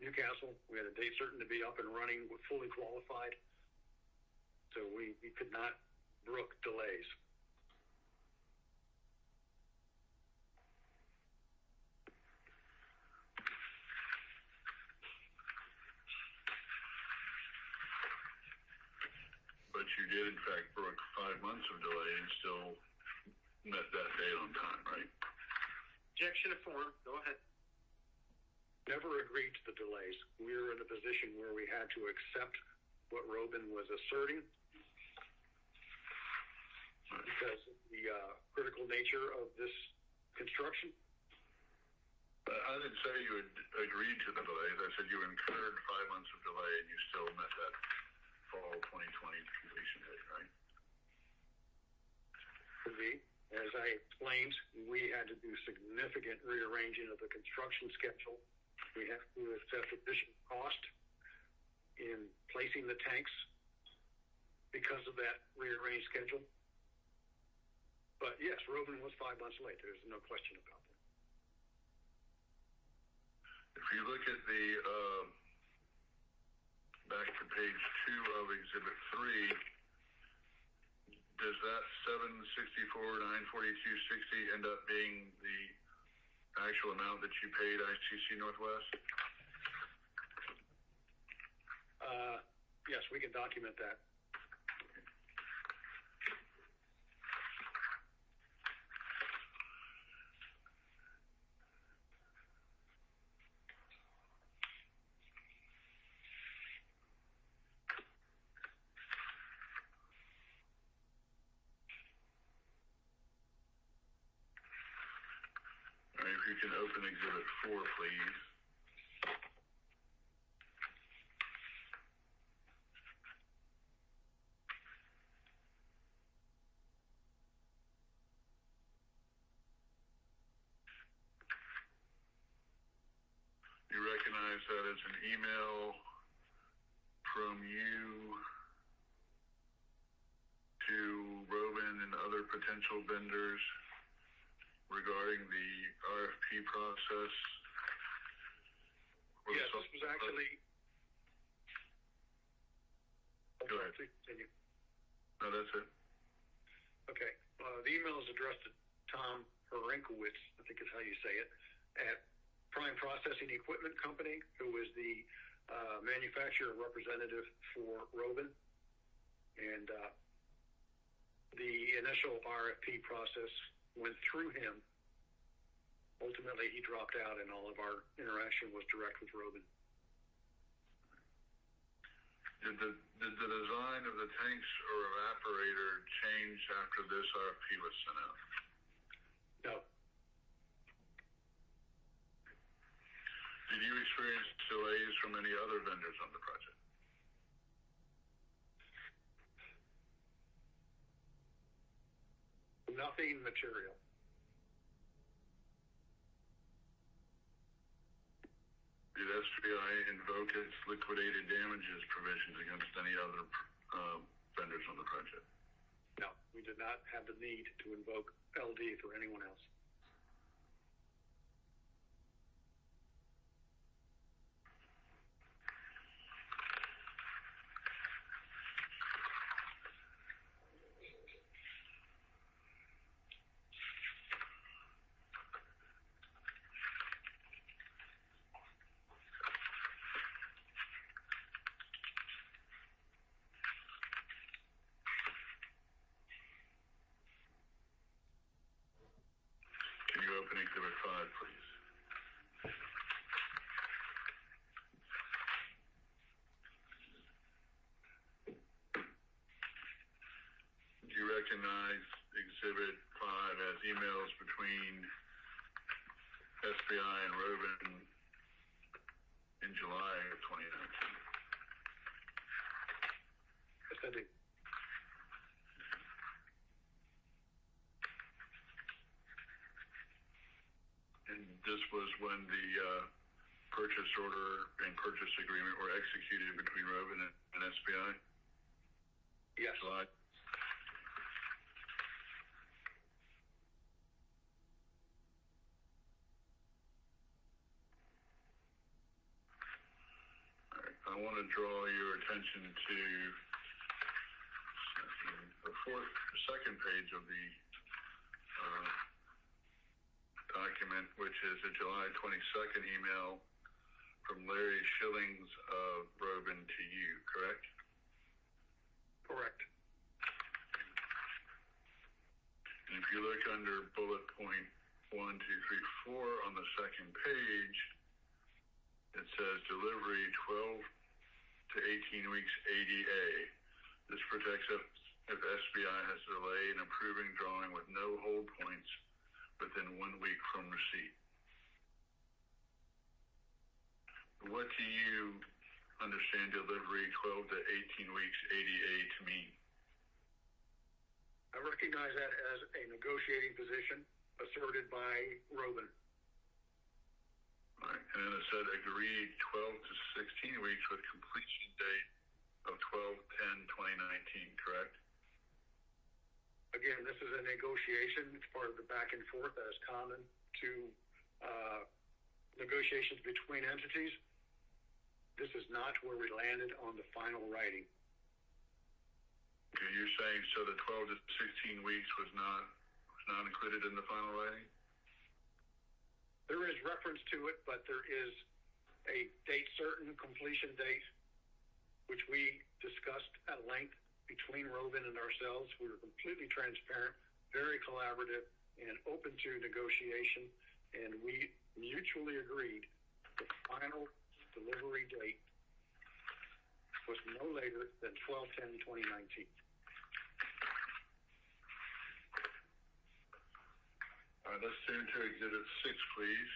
Newcastle. We had a date certain to be up and running, fully qualified. So we could not brook delays. But you did, in fact, brook 5 months of delay and still met that date on time, right? Objection affirmed. Go ahead. Never agreed to the delays. We were in a position where we had to accept what Robin was asserting because of the critical nature of this construction. I didn't say you had agreed to the delays. I said you incurred 5 months of delay and you still met that fall 2020 completion date, right? Indeed. As I explained, we had to do significant rearranging of the construction schedule. We have to accept additional cost in placing the tanks because of that rearranged schedule. But yes, Robin was 5 months late. There's no question about that. If you look at the back to page 2 of Exhibit 3, does that $764,942.60 end up being the actual amount that you paid ICC Northwest? Yes, we can document that. All right, if you can open Exhibit 4, please. You recognize that as an email from you to Robin and other potential vendors regarding the RFP process? Yes, this was actually... Go ahead. Please continue. No, that's it. Okay. The email is addressed to Tom Herinkowitz, I think is how you say it, at Prime Processing Equipment Company, who is the manufacturer representative for Robin. And the initial RFP process went through him. Ultimately, he dropped out, and all of our interaction was direct with Robin. Did the design of the tanks or evaporator change after this RFP was sent out? No. Did you experience delays from any other vendors on the project? Nothing material. Did SBI invoke its liquidated damages provisions against any other vendors on the project? No, we did not have the need to invoke LD for anyone else. Can you open Exhibit 5, please? Do you recognize Exhibit 5 as emails between SBI and Robin in July of 2019? Yes, I do. And this was when the purchase order and purchase agreement were executed between Robin and SBI? Yes. July. I want to draw your attention to the second page of the document, which is a July 22nd email from Larry Schillings of Robin to you, correct? Correct. And if you look under bullet point 1, 2, 3, 4 on the second page, it says delivery 12 to 18 weeks ADA. This protects if SBI has a delay in approving drawing with no hold points within 1 week from receipt. What do you understand delivery 12 to 18 weeks ADA to mean? I recognize that as a negotiating position asserted by Robin. All right. And then it said agreed 12 to 16 weeks with completion date of 12/10/2019, correct? Again, this is a negotiation. It's part of the back and forth that is common to negotiations between entities. This is not where we landed on the final writing. Okay, you're saying so the 12 to 16 weeks was not included in the final writing? There is reference to it, but there is a date certain completion date, which we discussed at length between Robin and ourselves. We were completely transparent, very collaborative, and open to negotiation, and we mutually agreed the final delivery date was no later than 12/10/2019. All right, let's turn to Exhibit 6, please.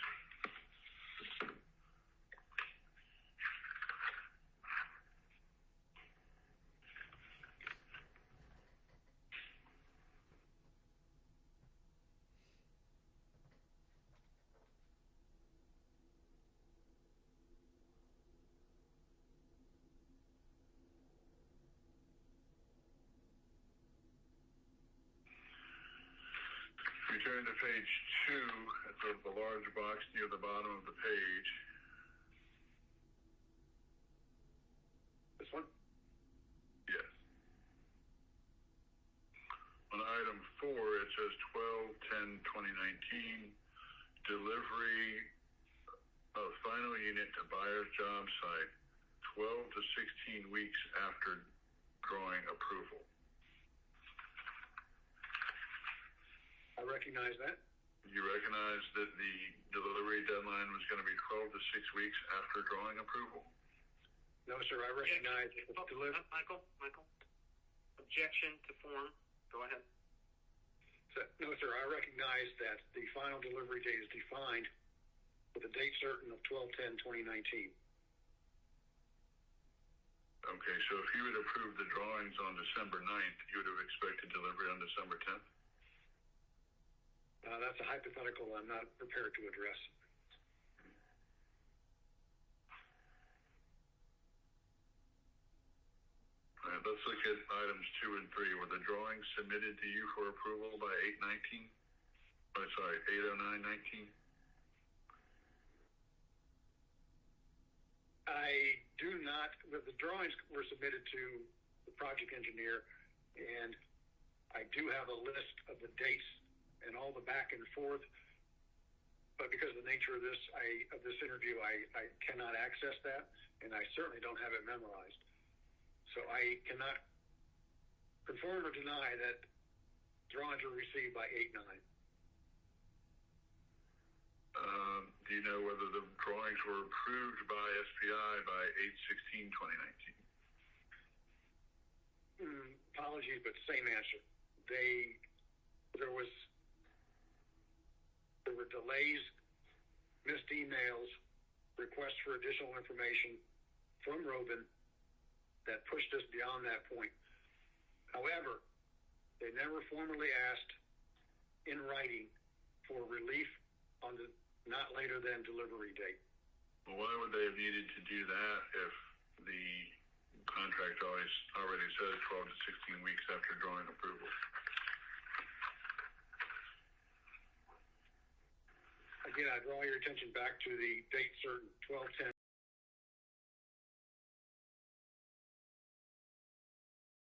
If you turn to page 2, it's the large box near the bottom of the page. This one? Yes. On item 4, it says 12/10/2019, delivery of final unit to buyer's job site 12 to 16 weeks after drawing approval. I recognize that. You recognize that the delivery deadline was going to be 12 to 6 weeks after drawing approval? No, sir, I recognize the delivery. Michael, objection to form. Go ahead. No, sir, I recognize that the final delivery date is defined with a date certain of 12/10/2019. Okay, so if you had approved the drawings on December 9th, you would have expected delivery on December 10th? That's a hypothetical I'm not prepared to address. All right, let's look at items 2 and 3. Were the drawings submitted to you for approval by 8/09/19? I do not. The drawings were submitted to the project engineer, and I do have a list of the dates and all the back and forth. But because of the nature of this interview, I cannot access that, and I certainly don't have it memorized. So I cannot confirm or deny that drawings were received by 8/9. Do you know whether the drawings were approved by SPI by 8/16/2019? Apologies, but same answer. There were delays, missed emails, requests for additional information from Robin that pushed us beyond that point. However, they never formally asked in writing for relief on the not later than delivery date. Well, why would they have needed to do that if the contract already says 12 to 16 weeks after drawing approval? Again, I draw your attention back to the date certain 12/10